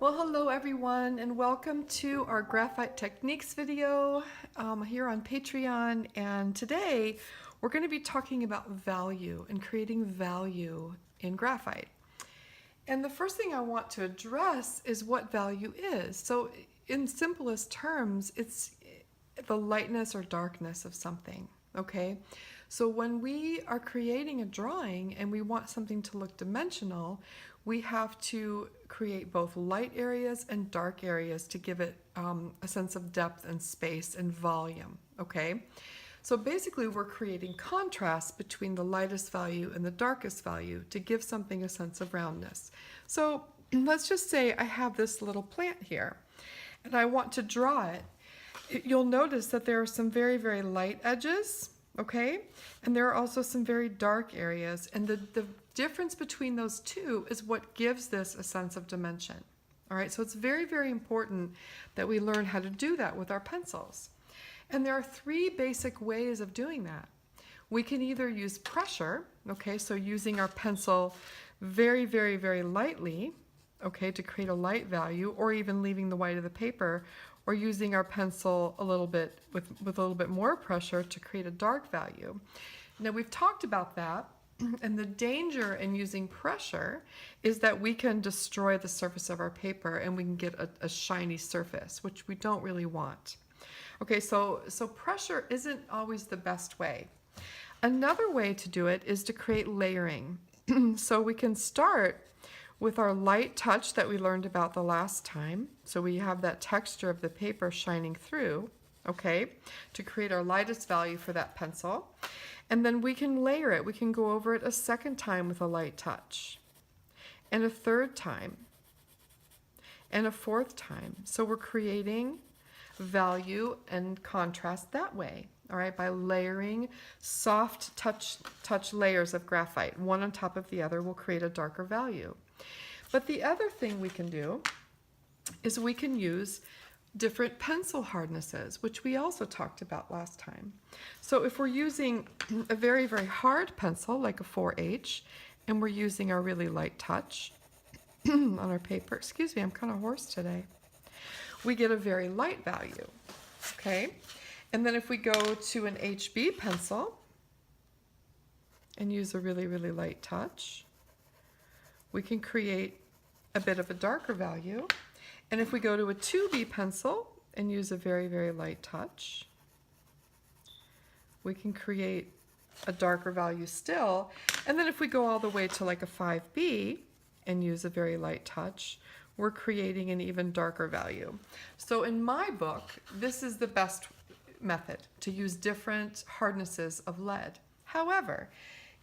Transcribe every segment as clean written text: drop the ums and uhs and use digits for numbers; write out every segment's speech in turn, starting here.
Well, hello everyone, and welcome to our Graphite Techniques video here on Patreon. And today we're going to be talking about value and creating value in graphite. And the first thing I want to address is what value is. So in simplest terms, it's the lightness or darkness of something, okay? So when we are creating a drawing and we want something to look dimensional, we have to create both light areas and dark areas to give it a sense of depth and space and volume, okay? So basically we're creating contrast between the lightest value and the darkest value to give something a sense of roundness. So let's just say I have this little plant here and I want to draw it. You'll notice that there are some very, very light edges, okay? And there are also some very dark areas. And the difference between those two is what gives this a sense of dimension. All right, so it's very, very important that we learn how to do that with our pencils. And there are three basic ways of doing that. We can either use pressure, okay, so using our pencil very, very, very lightly, okay, to create a light value, or even leaving the white of the paper, or using our pencil a little bit with a little bit more pressure to create a dark value. Now we've talked about that, and the danger in using pressure is that we can destroy the surface of our paper and we can get a shiny surface, which we don't really want. Okay, so pressure isn't always the best way. Another way to do it is to create layering. So we can start with our light touch that we learned about the last time. So we have that texture of the paper shining through, okay, to create our lightest value for that pencil. And then we can layer it. We can go over it a second time with a light touch, and a third time, and a fourth time. So we're creating value and contrast that way, all right, by layering soft touch layers of graphite, one on top of the other will create a darker value. But the other thing we can do is we can use different pencil hardnesses, which we also talked about last time. So if we're using a very, very hard pencil, like a 4H, and we're using our really light touch on our paper, excuse me, I'm kind of hoarse today, we get a very light value, okay? And then if we go to an HB pencil and use a really, really light touch, we can create a bit of a darker value. And if we go to a 2B pencil and use a very, very light touch, we can create a darker value still. And then if we go all the way to like a 5B and use a very light touch, we're creating an even darker value. So in my book, this is the best method, to use different hardnesses of lead. However,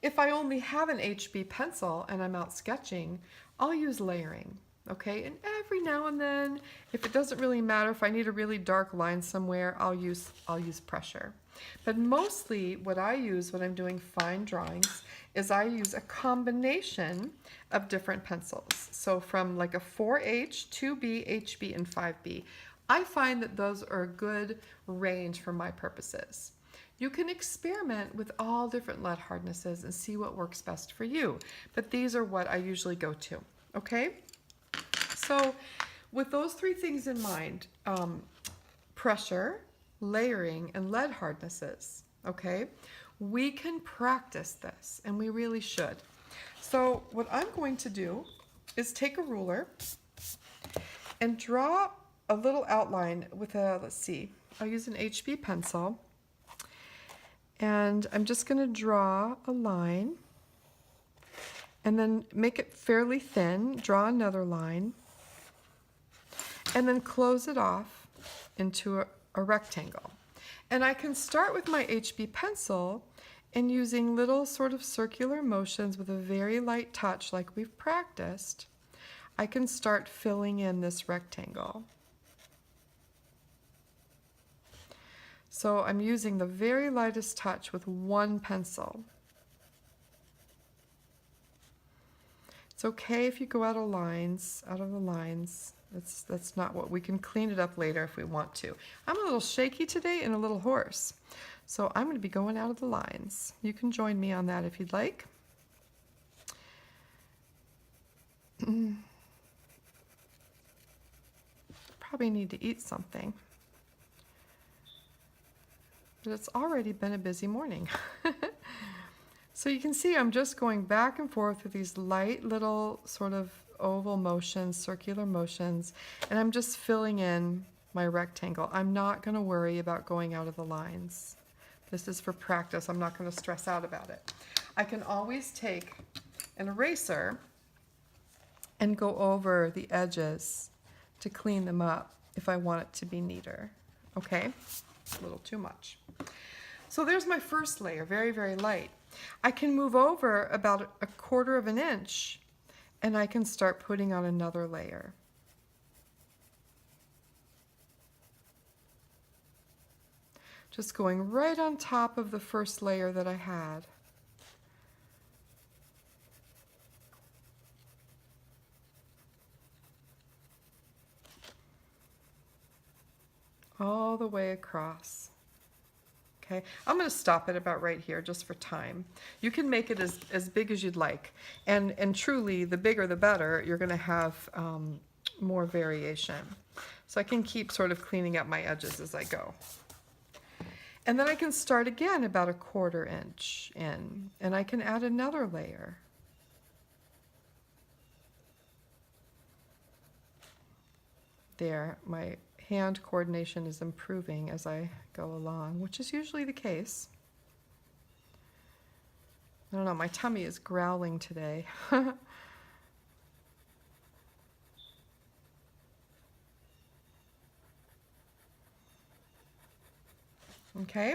if I only have an HB pencil and I'm out sketching, I'll use layering, okay? And every now and then, if it doesn't really matter, if I need a really dark line somewhere, I'll use pressure. But mostly what I use when I'm doing fine drawings is I use a combination of different pencils. So from like a 4H, 2B, HB, and 5B. I find that those are a good range for my purposes. You can experiment with all different lead hardnesses and see what works best for you, but these are what I usually go to, okay? So with those three things in mind, pressure, layering, and lead hardnesses, okay, we can practice this, and we really should. So what I'm going to do is take a ruler and draw a little outline with a, let's see, I'll use an HB pencil, and I'm just going to draw a line and then make it fairly thin, draw another line, and then close it off into a rectangle. And I can start with my HB pencil and using little sort of circular motions with a very light touch like we've practiced, I can start filling in this rectangle. So I'm using the very lightest touch with one pencil. It's okay if you go out of the lines. That's not what, we can clean it up later if we want to. I'm a little shaky today and a little hoarse, so I'm going to be going out of the lines. You can join me on that if you'd like. probably need to eat something. But it's already been a busy morning. So you can see I'm just going back and forth with these light little sort of oval motions, circular motions, and I'm just filling in my rectangle. I'm not going to worry about going out of the lines. This is for practice. I'm not going to stress out about it. I can always take an eraser and go over the edges to clean them up if I want it to be neater. Okay? A little too much. So there's my first layer, very, very light. I can move over about 1/4 of an inch and I can start putting on another layer. Just going right on top of the first layer that I had. All the way across. Okay, I'm going to stop it about right here just for time. You can make it as big as you'd like. And truly, the bigger the better. You're going to have more variation. So I can keep sort of cleaning up my edges as I go. And then I can start again about 1/4 inch in. And I can add another layer. There, my hand coordination is improving as I go along, which is usually the case. I don't know, my tummy is growling today. Okay,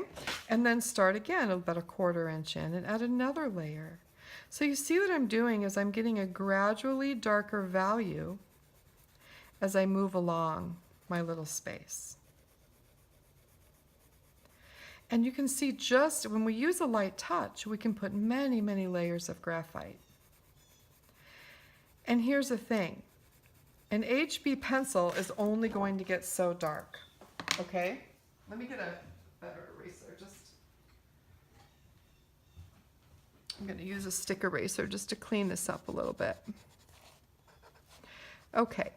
and then start again about 1/4 inch in and add another layer. So you see what I'm doing is I'm getting a gradually darker value as I move along my little space. And you can see just when we use a light touch, we can put many, many layers of graphite. And here's the thing, an HB pencil is only going to get so dark, okay? Let me get a better eraser. I'm going to use a stick eraser just to clean this up a little bit. Okay.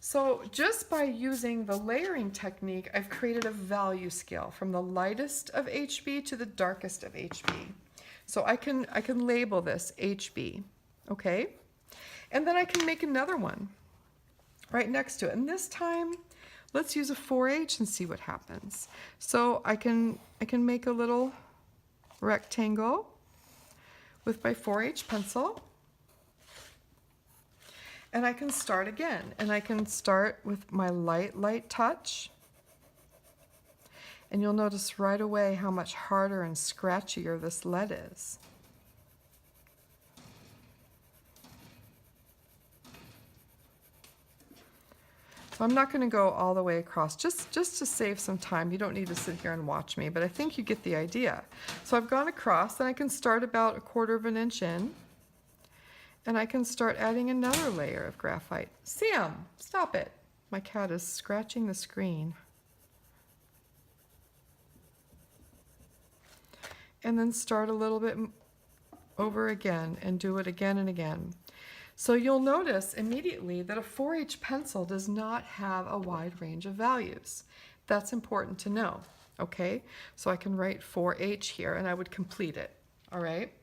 So just by using the layering technique, I've created a value scale from the lightest of HB to the darkest of HB. So I can label this HB, okay? And then I can make another one right next to it. And this time, let's use a 4H and see what happens. So I can make a little rectangle with my 4H pencil. And I can start again, and I can start with my light touch. And you'll notice right away how much harder and scratchier this lead is. So I'm not going to go all the way across, just to save some time. You don't need to sit here and watch me, but I think you get the idea. So I've gone across, and I can start about 1/4 of an inch in. And I can start adding another layer of graphite. Sam, stop it. My cat is scratching the screen. And then start a little bit over again and do it again and again. So you'll notice immediately that a 4H pencil does not have a wide range of values. That's important to know, okay? So I can write 4H here and I would complete it, all right?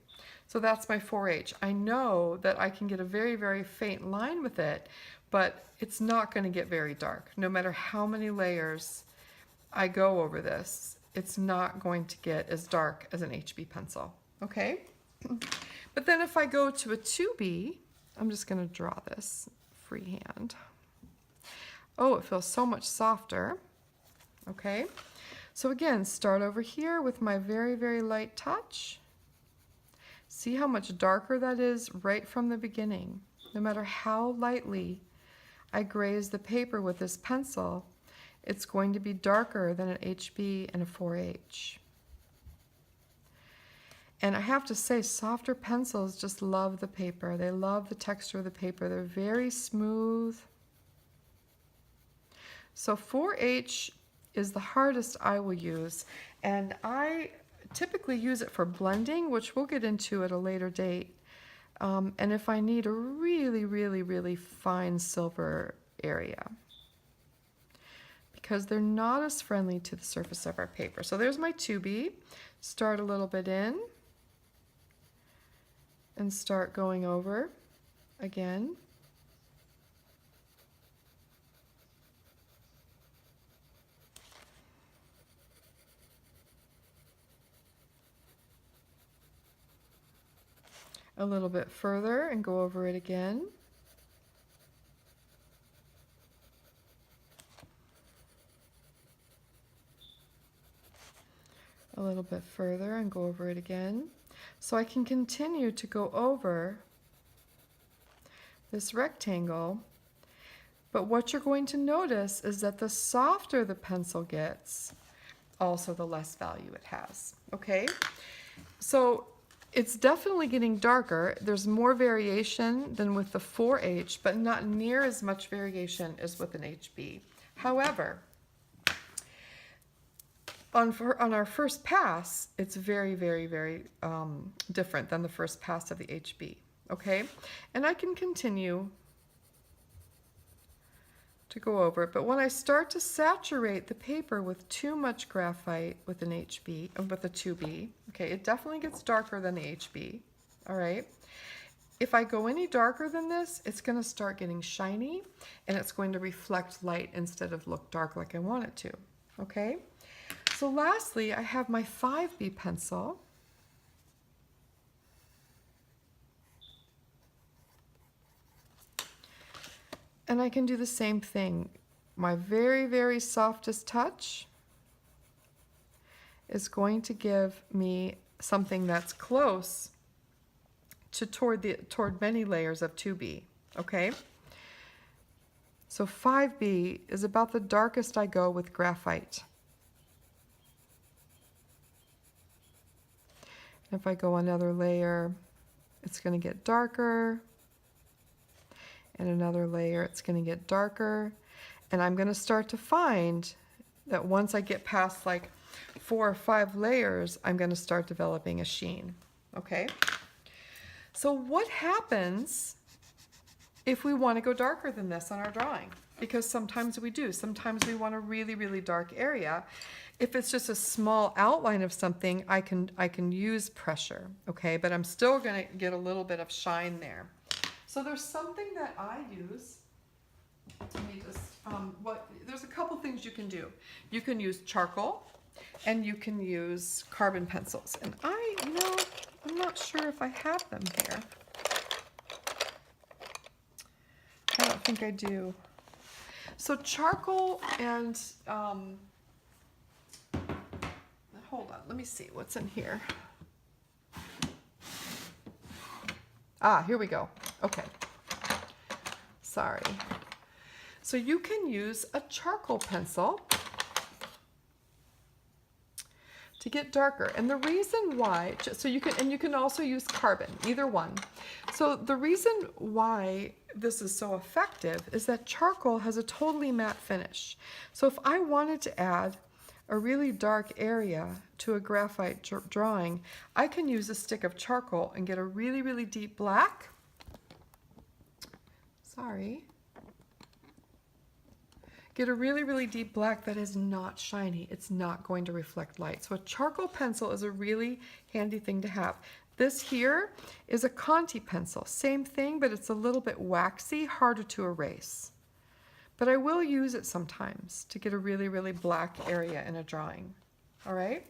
So that's my 4H. I know that I can get a very, very faint line with it, but it's not going to get very dark. No matter how many layers I go over this, it's not going to get as dark as an HB pencil, okay? But then if I go to a 2B, I'm just going to draw this freehand. Oh, it feels so much softer, okay? So again, start over here with my very, very light touch. See how much darker that is right from the beginning. No matter how lightly I graze the paper with this pencil, it's going to be darker than an HB and a 4H. And I have to say, softer pencils just love the paper. They love the texture of the paper. They're very smooth. So 4H is the hardest I will use, and I typically use it for blending, which we'll get into at a later date. And if I need a really, really, really fine silver area, because they're not as friendly to the surface of our paper. So there's my 2B. Start a little bit in and start going over again. A little bit further and go over it again. A little bit further and go over it again. So I can continue to go over this rectangle, but what you're going to notice is that the softer the pencil gets, also the less value it has, okay? So it's definitely getting darker. There's more variation than with the 4H, but not near as much variation as with an HB. However, on our first pass, it's very, very, very different than the first pass of the HB, okay? And I can continue to go over it, but when I start to saturate the paper with too much graphite with an HB, with a 2B, okay, it definitely gets darker than the HB, all right? If I go any darker than this, it's gonna start getting shiny and it's going to reflect light instead of look dark like I want it to, okay? So lastly, I have my 5B pencil. And I can do the same thing. My very, very softest touch is going to give me something that's close to toward many layers of 2B, okay? So 5B is about the darkest I go with graphite. And if I go another layer, it's going to get darker. And another layer, it's going to get darker. And I'm going to start to find that once I get past like 4 or 5 layers, I'm going to start developing a sheen, okay? So what happens if we want to go darker than this on our drawing? Because sometimes we do. Sometimes we want a really, really dark area. If it's just a small outline of something, I can use pressure, okay? But I'm still going to get a little bit of shine there. So there's something that I use. Let me just, there's a couple things you can do. You can use charcoal and you can use carbon pencils. And I'm not sure if I have them here. I don't think I do. So charcoal and, hold on, let me see what's in here. Ah, here we go. Okay. Sorry. So you can use a charcoal pencil to get darker. And the reason why, so you can also use carbon, either one. So the reason why this is so effective is that charcoal has a totally matte finish. So if I wanted to add a really dark area to a graphite drawing, I can use a stick of charcoal and get a really, really deep black. Sorry. Get a really, really deep black that is not shiny. It's not going to reflect light. So a charcoal pencil is a really handy thing to have. This here is a Conti pencil. Same thing, but it's a little bit waxy, harder to erase. But I will use it sometimes to get a really, really black area in a drawing. All right?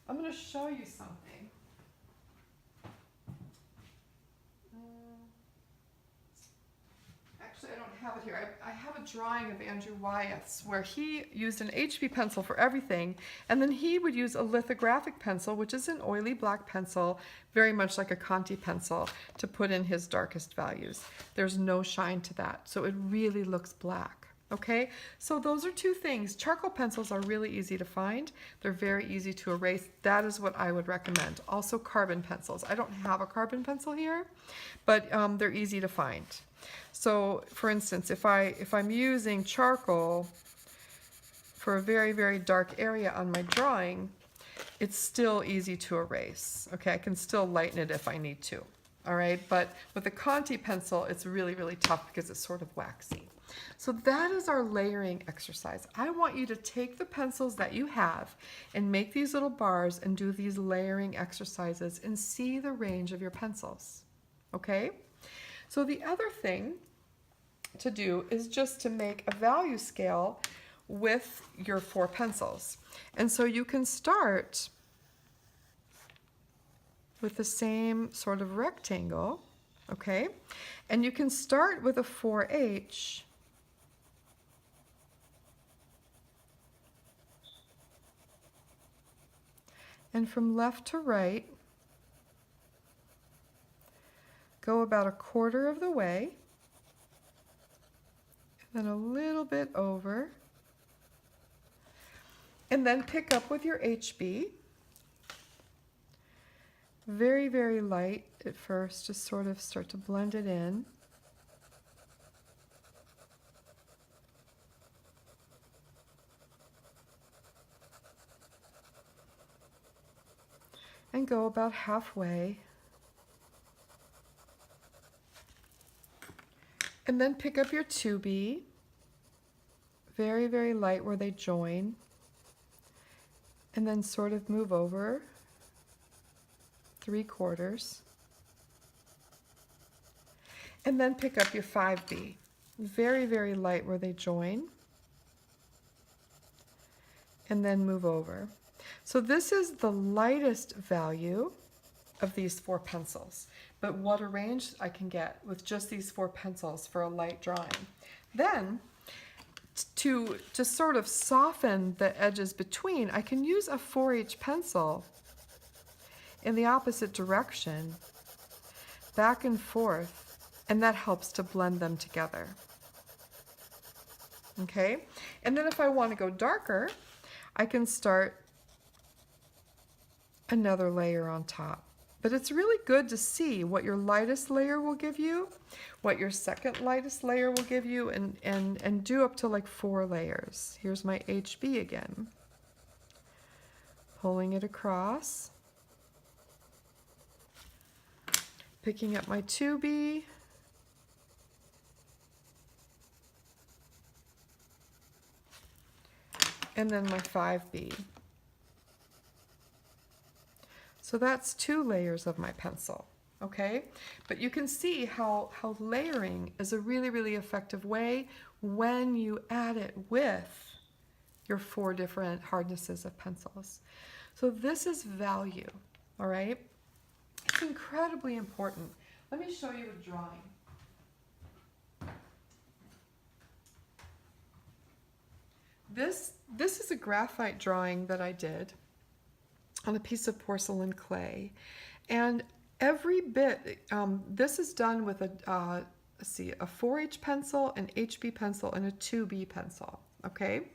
I'm going to show you something. Actually, I don't have it here. I have a drawing of Andrew Wyeth's where he used an HB pencil for everything, and then he would use a lithographic pencil, which is an oily black pencil, very much like a Conti pencil, to put in his darkest values. There's no shine to that, so it really looks black. Okay, so those are two things. Charcoal pencils are really easy to find. They're very easy to erase. That is what I would recommend. Also carbon pencils. I don't have a carbon pencil here, but they're easy to find. So for instance, if I'm using charcoal for a very, very dark area on my drawing, it's still easy to erase. Okay, I can still lighten it if I need to. all right? But with the Conti pencil, it's really, really tough because it's sort of waxy. So that is our layering exercise. I want you to take the pencils that you have and make these little bars and do these layering exercises and see the range of your pencils, okay? So the other thing to do is just to make a value scale with your 4 pencils. And so you can start with the same sort of rectangle, okay? And you can start with a 4H and from left to right, go about 1/4 of the way, and then a little bit over, and then pick up with your HB. Very, very light at first, just sort of start to blend it in. And go about halfway. And then pick up your 2B, very, very light where they join, and then sort of move over 3/4. And then pick up your 5B, very, very light where they join, and then move over. So this is the lightest value of these 4 pencils, but what a range I can get with just these 4 pencils for a light drawing. Then, to sort of soften the edges between, I can use a 4H pencil in the opposite direction, back and forth, and that helps to blend them together. Okay? And then if I want to go darker, I can start another layer on top. But it's really good to see what your lightest layer will give you, what your second lightest layer will give you, and do up to like 4 layers. Here's my HB again. Pulling it across. Picking up my 2B. And then my 5B. So that's 2 layers of my pencil, okay? But you can see how layering is a really, really effective way when you add it with your 4 different hardnesses of pencils. So this is value, all right? It's incredibly important. Let me show you a drawing. This is a graphite drawing that I did on a piece of porcelain clay, and every bit, this is done with a 4H pencil, an HB pencil, and a 2B pencil, okay?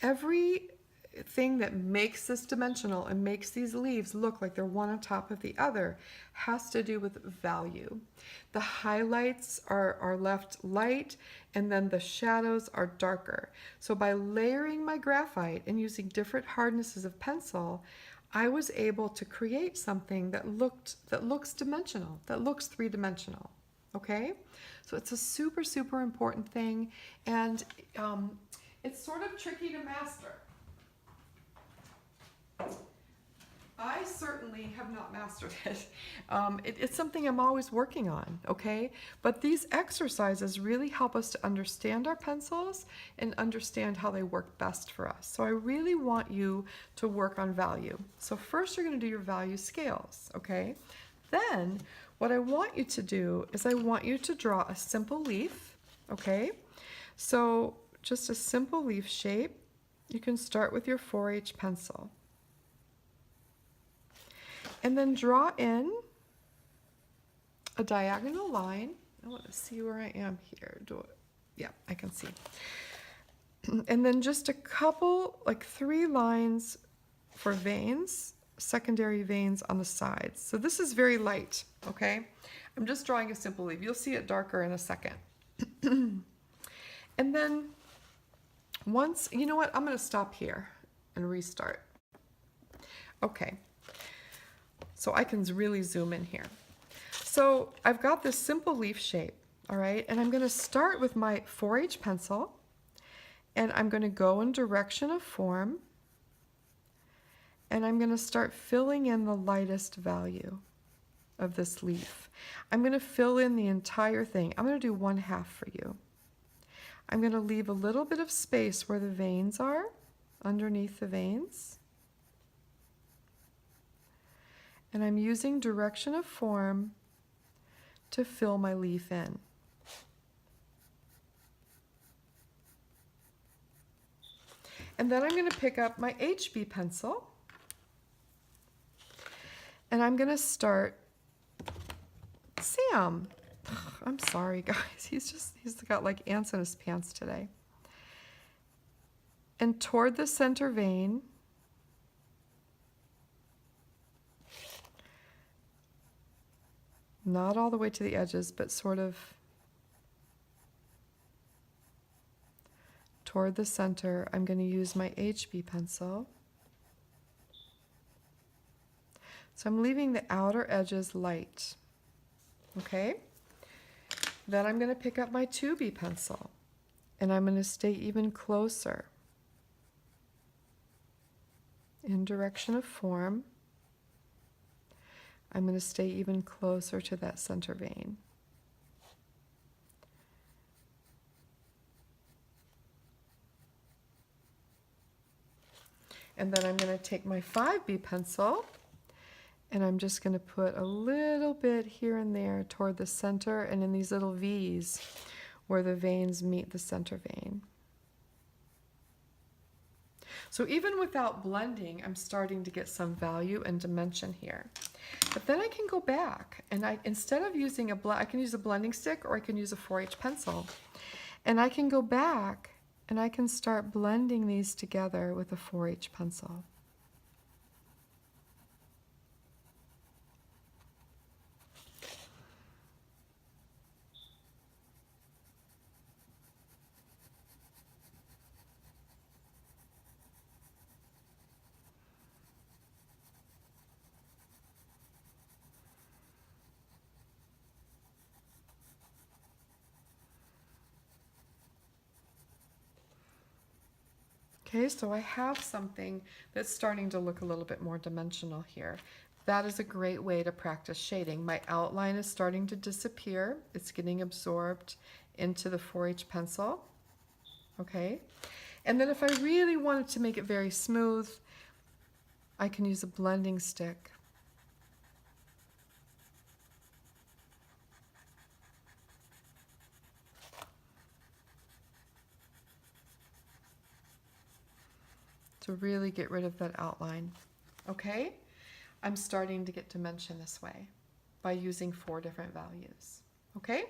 Everything that makes this dimensional and makes these leaves look like they're one on top of the other has to do with value. The highlights are left light, and then the shadows are darker. So by layering my graphite and using different hardnesses of pencil, I was able to create something that looks dimensional, that looks 3-dimensional, okay? So it's a super, super important thing, and it's sort of tricky to master. I certainly have not mastered it. It's something I'm always working on, okay? But these exercises really help us to understand our pencils and understand how they work best for us. So I really want you to work on value. So first you're going to do your value scales, okay? Then what I want you to do is I want you to draw a simple leaf, okay? So just a simple leaf shape. You can start with your 4H pencil. And then draw in a diagonal line. I want to see where I am here. Yeah, I can see. And then just a couple, like 3 lines for veins, secondary veins on the sides. So this is very light, okay? I'm just drawing a simple leaf. You'll see it darker in a second. And then once, you know what? I'm going to stop here and restart. Okay. So I can really zoom in here. So I've got this simple leaf shape, all right? And I'm gonna start with my 4H pencil, and I'm gonna go in direction of form, and I'm gonna start filling in the lightest value of this leaf. I'm gonna fill in the entire thing. I'm gonna do 1/2 for you. I'm gonna leave a little bit of space where the veins are, underneath the veins. And I'm using direction of form to fill my leaf in. And then I'm going to pick up my HB pencil, and I'm going to start. Sam, I'm sorry guys, he's got like ants in his pants today. And toward the center vein, not all the way to the edges, but sort of toward the center, I'm going to use my HB pencil. So I'm leaving the outer edges light. Okay? Then I'm going to pick up my 2B pencil, and I'm going to stay even closer in direction of form. I'm going to stay even closer to that center vein. And then I'm going to take my 5B pencil, and I'm just going to put a little bit here and there toward the center and in these little V's where the veins meet the center vein. So even without blending, I'm starting to get some value and dimension here. But then I can go back, and instead of using I can use a blending stick, or I can use a 4H pencil. And I can go back and I can start blending these together with a 4H pencil. Okay, so I have something that's starting to look a little bit more dimensional here. That is a great way to practice shading. My outline is starting to disappear. It's getting absorbed into the 4H pencil. Okay, and then if I really wanted to make it very smooth, I can use a blending stick. To really get rid of that outline. Okay, I'm starting to get dimension this way by using 4 different values. Okay,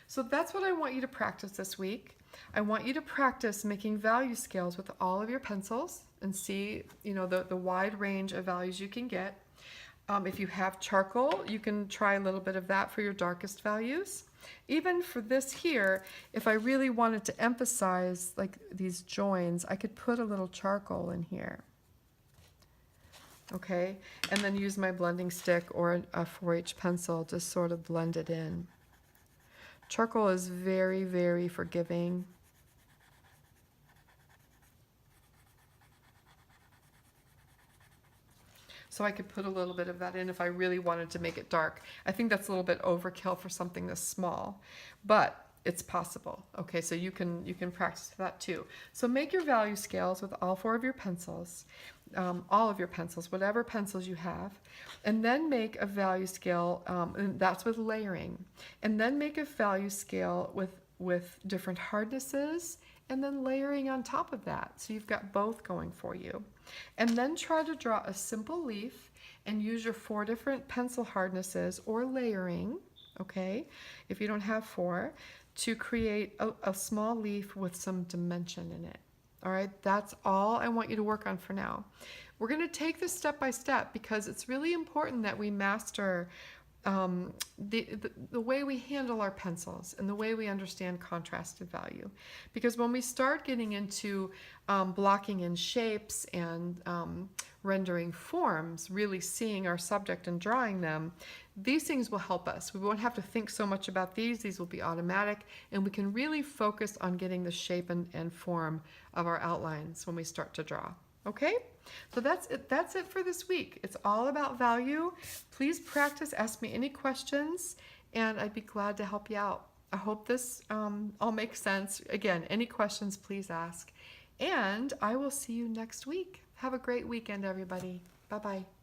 so that's what I want you to practice this week. I want you to practice making value scales with all of your pencils and see, the wide range of values you can get. If you have charcoal, you can try a little bit of that for your darkest values. Even for this here, if I really wanted to emphasize like these joins, I could put a little charcoal in here. Okay, and then use my blending stick or a 4H pencil to sort of blend it in. Charcoal is very, very forgiving. So I could put a little bit of that in if I really wanted to make it dark. I think that's a little bit overkill for something this small, but it's possible. Okay, so you can practice that too. So make your value scales with all 4 of your pencils, all of your pencils, whatever pencils you have, and then make a value scale, and that's with layering. And then make a value scale with different hardnesses, and then layering on top of that. So you've got both going for you. And then try to draw a simple leaf and use your 4 different pencil hardnesses or layering, okay, if you don't have 4, to create a small leaf with some dimension in it. All right, that's all I want you to work on for now. We're going to take this step by step because it's really important that we master the way we handle our pencils and the way we understand contrasted value. Because when we start getting into blocking in shapes and rendering forms, really seeing our subject and drawing them, these things will help us. We won't have to think so much about these. These will be automatic, and we can really focus on getting the shape and form of our outlines when we start to draw. Okay, so that's it for this week. It's all about value. Please practice, ask me any questions, and I'd be glad to help you out. I hope this all makes sense. Again, any questions, please ask. And I will see you next week. Have a great weekend, everybody. Bye-bye.